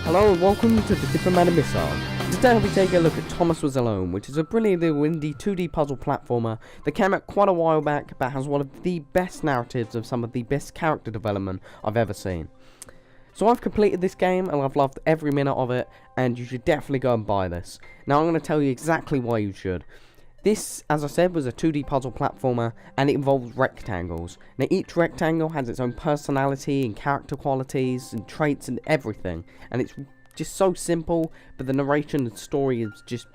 Hello and welcome to the Different Man and Missile. Today I'll be taking a look at Thomas Was Alone, which is a brilliant little indie 2D puzzle platformer that came out quite a while back, but has one of the best narratives of some of the best character development I've ever seen. So I've completed this game and I've loved every minute of it, and you should definitely go and buy this. Now I'm going to tell you exactly why you should. This, as I said, was a 2D puzzle platformer, and it involves rectangles. Now each rectangle has its own personality and character qualities and traits and everything, and it's just so simple, but the narration and story is just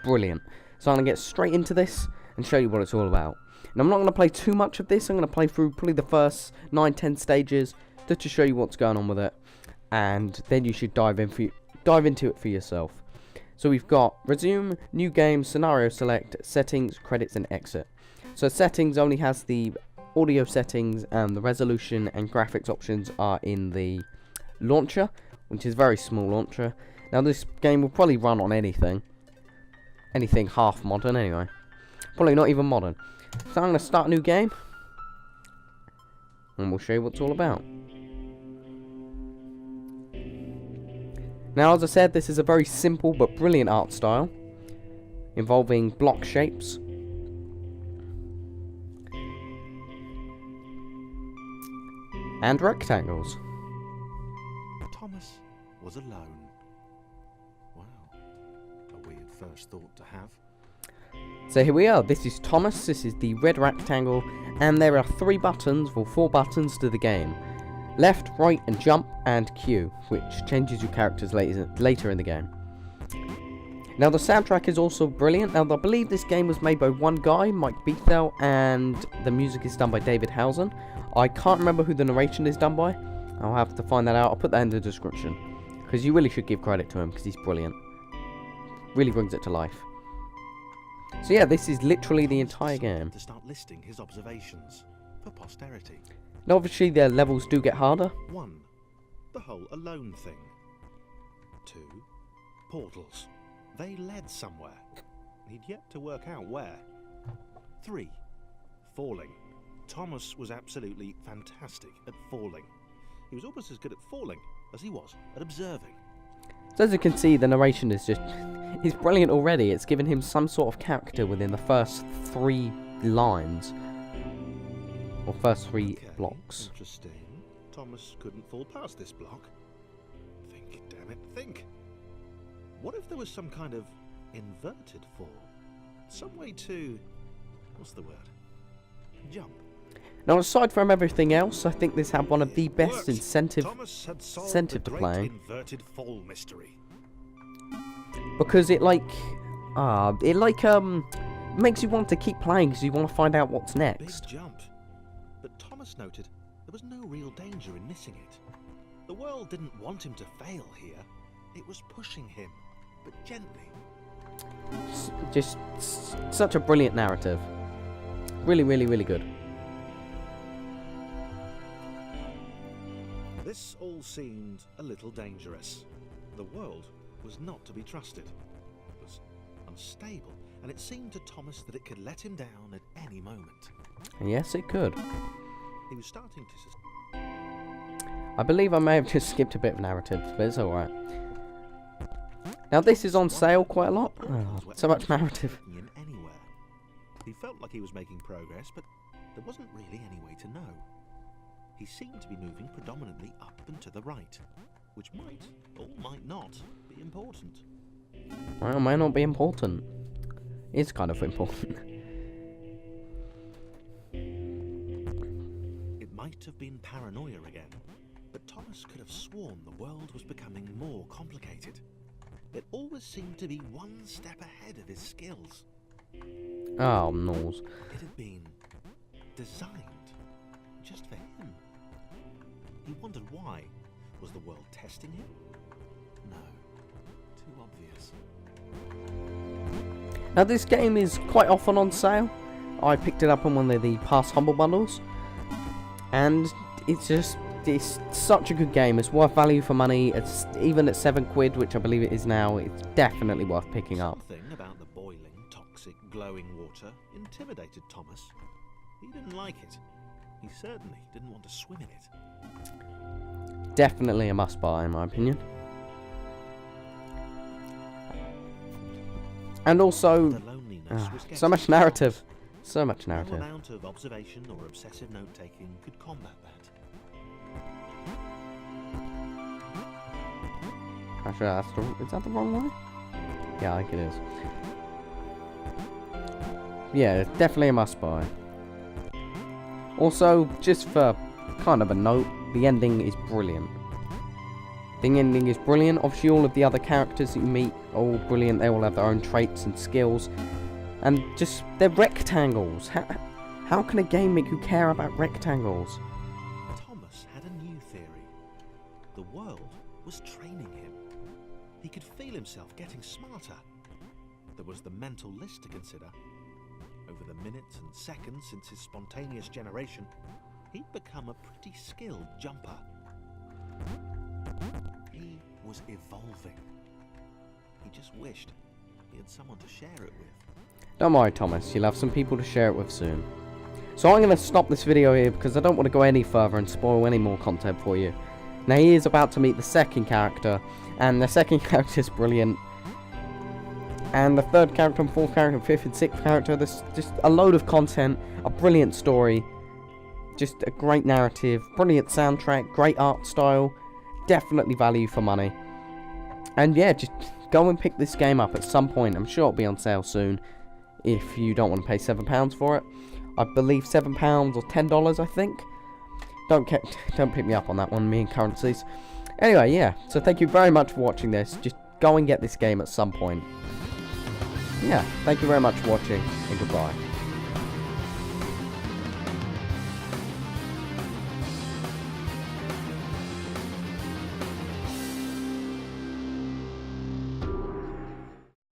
brilliant. So I'm going to get straight into this and show you what it's all about. And I'm not going to play too much of this. I'm going to play through probably the first 9-10 stages just to show you what's going on with it, and then you should dive into it for yourself. So we've got resume, new game, scenario select, settings, credits and exit. So settings only has the audio settings, and the resolution and graphics options are in the launcher, which is a very small launcher. Now this game will probably run on anything half modern anyway. Probably not even modern. So I'm going to start a new game, and we'll show you what it's all about. Now, as I said, this is a very simple but brilliant art style, involving block shapes. And rectangles. Thomas was alone. Wow, a weird first thought to have. So here we are, this is Thomas, this is the red rectangle, and there are 3 buttons, or 4 buttons to the game. Left, right, and jump, and Q, which changes your characters later in the game. Now the soundtrack is also brilliant. Now I believe this game was made by one guy, Mike Bethel, and the music is done by David Housen. I can't remember who the narration is done by. I'll have to find that out. I'll put that in the description, because you really should give credit to him, because he's brilliant. Really brings it to life. So yeah, this is literally the entire game. To start listing his observations for posterity. Now obviously the levels do get harder. 1. The whole alone thing. 2. Portals. They led somewhere. He'd yet to work out where. 3. Falling. Thomas was absolutely fantastic at falling. He was almost as good at falling as he was at observing. So as you can see, the narration is just... he's brilliant already. It's given him some sort of character within the first 3 lines. Or first 3 blocks. Interesting. Thomas couldn't fall past this block. Think, damn it, think. What if there was some kind of inverted fall? Some way to... what's the word? Jump. Now aside from everything else, I think this had one of the best incentive to playing. Inverted fall mystery. Because it makes you want to keep playing, because you want to find out what's next. Big jump. But Thomas noted there was no real danger in missing it. The world didn't want him to fail here. It was pushing him, but gently. Just such a brilliant narrative. Really, really, really good. This all seemed a little dangerous. The world was not to be trusted. It was unstable, and it seemed to Thomas that it could let him down at any moment. Yes, it could. He was starting to... I believe I may have just skipped a bit of narrative, but it's alright. Now this is on sale quite a lot. Oh, so much narrative. Anywhere. He felt like he was making progress, but there wasn't really any way to know. He seemed to be moving predominantly up and to the right, which might, or might not, be important. Well, it might not be important. It's kind of important. Might have been paranoia again, but Thomas could have sworn the world was becoming more complicated. It always seemed to be one step ahead of his skills. Oh, noes. It had been designed just for him. He wondered why. Was the world testing him? No. Too obvious. Now this game is quite often on sale. I picked it up on one of the past Humble Bundles. And it's such a good game. It's worth value for money. It's even at £7, which I believe it is now. It's definitely worth picking up. Something about the boiling, toxic, glowing water intimidated Thomas. He didn't like it. He certainly didn't want to swim in it. Definitely a must buy in my opinion. And also, The loneliness was so much getting narrative. So much No narrative. amount of observation or obsessive note-taking could combat that. Actually, is that the wrong way? Yeah, I think it is. Yeah, it's definitely a must-buy. Also, just for kind of a note, the ending is brilliant. The ending is brilliant. Obviously, all of the other characters that you meet are all brilliant. They all have their own traits and skills. And just, they're rectangles. How can a game make you care about rectangles? Thomas had a new theory. The world was training him. He could feel himself getting smarter. There was the mental list to consider. Over the minutes and seconds since his spontaneous generation, he'd become a pretty skilled jumper. He was evolving. He just wished he had someone to share it with. Don't worry, Thomas, you'll have some people to share it with soon. So I'm going to stop this video here because I don't want to go any further and spoil any more content for you. Now he is about to meet the second character, and the second character is brilliant. And the third character and fourth character and fifth and sixth character, there's just a load of content, a brilliant story, just a great narrative, brilliant soundtrack, great art style, definitely value for money. And yeah, just go and pick this game up at some point. I'm sure it'll be on sale soon if you don't want to pay £7 for it. I believe £7 or $10, I think. Don't pick me up on that one, me and currencies. Anyway, yeah, so thank you very much for watching this. Just go and get this game at some point. Yeah, thank you very much for watching, and goodbye.